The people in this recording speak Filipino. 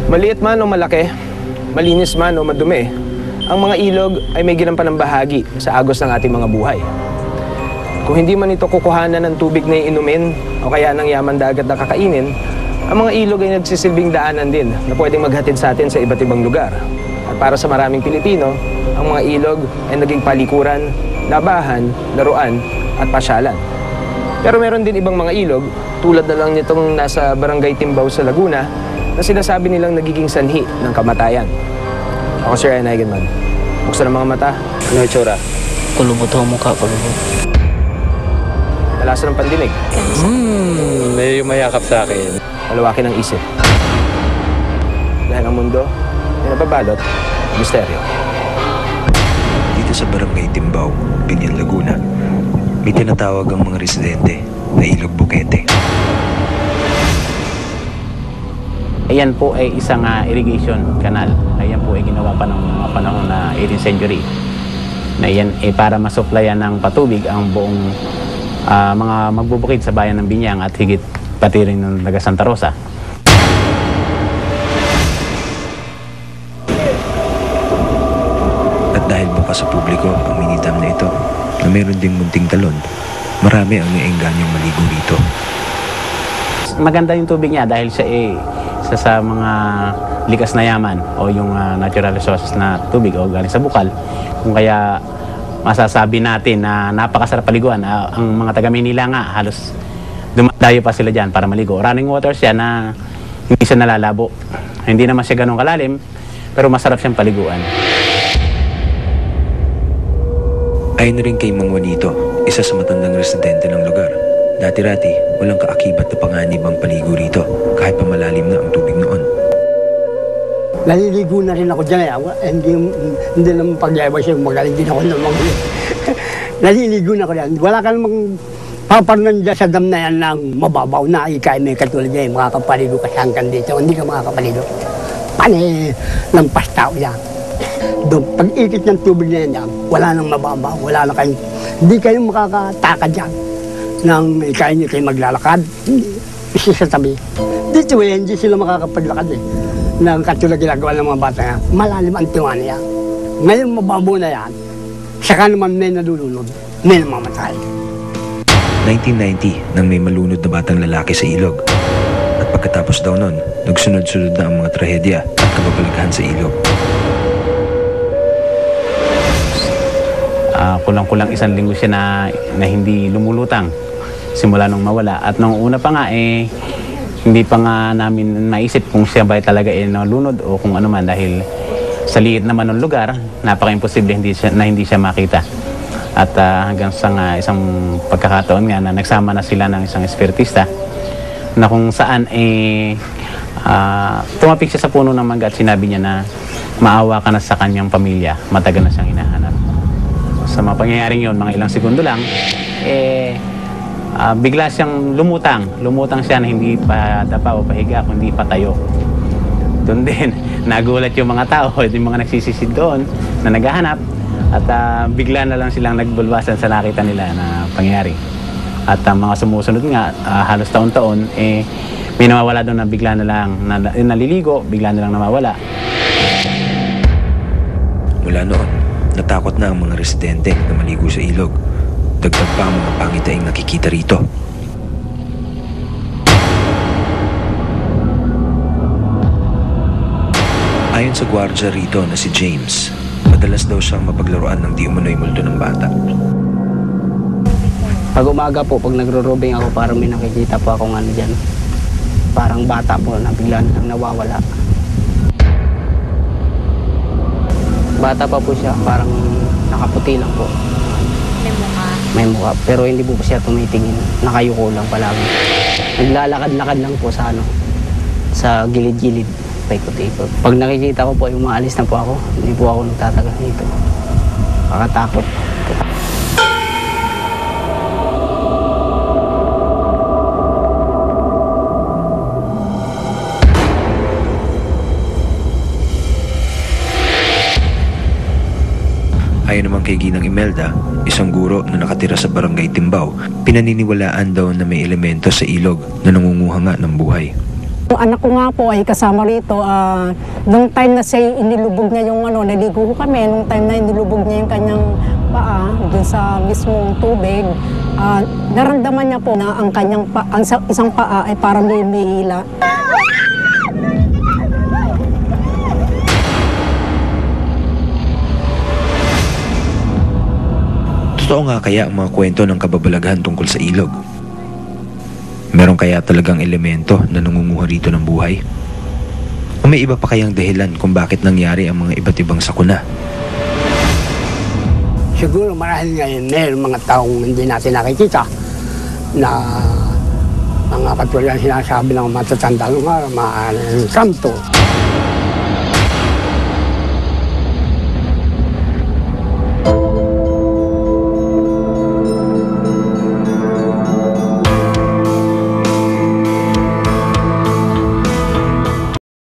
Maliit man o malaki, malinis man o madumi, ang mga ilog ay may ginampanang bahagi sa agos ng ating mga buhay. Kung hindi man ito kukuhanan ng tubig na inumin o kaya ng yaman dagat na kakainin, ang mga ilog ay nagsisilbing daanan din na pwedeng maghatid sa atin sa iba't ibang lugar. At para sa maraming Pilipino, ang mga ilog ay naging palikuran, labahan, laruan at pasyalan. Pero meron din ibang mga ilog, tulad na lang nitong nasa Barangay Timbao sa Laguna, na sinasabi nilang nagiging sanhi ng kamatayan. Ako si Ryan Eigenman. Buksan ang mga mata. Ano yung tsura? Kulubot ang mukha, kulubot. Talasan ng pandinig. May yumayakap sa akin. Malawakin ang isip. Dahil ang mundo ay nababalot ng misteryo. Dito sa Barangay Timbao, Binyan, Laguna, may tinatawag ang mga residente na Ilog Bukete. Ayan po ay isang irrigation canal. Ayan po ay ginawa pa ng mga panahon na 18th century. Na yan ay para masuplayan ng patubig ang buong mga magbubukid sa bayan ng Binyang at higit pati rin ng taga Santa Rosa. At dahil bukas sa publiko ang minidam na ito, na mayroon ding munting talon, marami ang naengganyang maligo rito. Maganda yung tubig niya dahil siya isa sa mga likas na yaman o yung natural resources na tubig o galing sa bukal. Kung kaya masasabi natin na napakasarap paliguan. Ang mga taga Maynila nga halos dumadayo pa sila dyan para maligo. Running water siya na hindi siya nalalabo. Hindi naman siya ganun kalalim pero masarap siyang paliguan. Ayon rin kay Mang Juanito, isa sa matandang residente ng lugar. Dati-rati, walang kaakibat na panganib ang paligo rito kahit pa malalim na ang tubig noon. Naliligo na rin ako dyan. Hindi naman pagyayabas siya. Magaling din ako naman. Naliligo na ako dyan. Wala ka namang paparnan dyan sa dam na yan ng mababaw na ikay may katulad dyan. Makakapaligo ka hanggang dito. Hindi ka makakapaligo. Pane, lampas tao yan. Doon, pag-ikit ng tubig na yan, wala nang mababaw. Wala na kayo. Hindi kayo makakatakad dyan. Nang ikay niyo kayo maglalakad. Isa sa tabi. Dito hindi sila makakapaglakad Nang katulad ginagawa ng mga bata yan, malalim ang tunga niya. Ngayon mababaw na yan, saka naman may nalulunod, may namamatay. 1990 nang may malunod na batang lalaki sa ilog. At pagkatapos daw nun, nagsunod-sunod na ang mga trahedya at kababalaghan sa ilog. Kulang-kulang 1 linggo siya na hindi lumulutang simula nung mawala. At nung una pa nga hindi pa nga namin maisip kung siya ba talaga nalunod o kung ano man dahil sa liit naman ng lugar, napaka-imposible na hindi siya makita. At hanggang sa isang pagkakataon nga na nagsama na sila ng isang espiritista na kung saan tumapik siya sa puno ng mangga at sinabi niya na maawa ka na sa kanyang pamilya, matagal na siyang hinahanap. Sa mga pangyayaring yun, mga ilang segundo lang, bigla siyang lumutang. Lumutang siya na hindi pa dapa o pahiga, kundi patayo. Doon din, nagulat yung mga tao, yung mga nagsisisid doon na naghahanap. At bigla na lang silang nagbulwasan sa nakita nila na pangyayari. At mga sumusunod nga, halos taon-taon, may nawawala doon na bigla na lang naliligo, bigla na lang nawawala. Mula noon, natakot na ang mga residente na maligo sa ilog. Dagdag pa ang mga pangitaing nakikita rito. Ayon sa gwardya rito na si James, madalas daw siyang mapaglaruan ng di umano'y multo ng bata. Pag umaga po, pag nagro-robing ako, parang may nakikita po akong dyan. Parang bata po na bigla lang nawawala. Bata pa po siya, parang nakaputi lang po. May mukha, pero hindi po siya tumitingin. Nakayuko lang palagi. Naglalakad-lakad lang po sa gilid-gilid, paikot-ikot. Pag nakikita ko po yung maalis na po ako, hindi po ako nagtatagal dito. Kakatakot. Ayon naman kay Ginang Imelda, isang guro na nakatira sa Barangay Timbao, pinaniniwalaan daw na may elemento sa ilog na nangunguha nga ng buhay. Yung anak ko nga po ay kasama rito. Nung time na siya inilubog niya yung naligo ko kami, nung time na inilubog niya yung kanyang paa dun sa mismong tubig, naramdaman niya po na ang kanyang isang paa ay parang lumihila. Totoo nga kaya ang mga kwento ng kababalaghan tungkol sa ilog? Meron kaya talagang elemento na nangunguha rito ng buhay? O may iba pa kayang dahilan kung bakit nangyari ang mga iba't ibang sakuna? Siguro marahil ngayon mayroong mga taong hindi natin nakikita na mga katulad sinasabi ng matatanda ng mga kanto.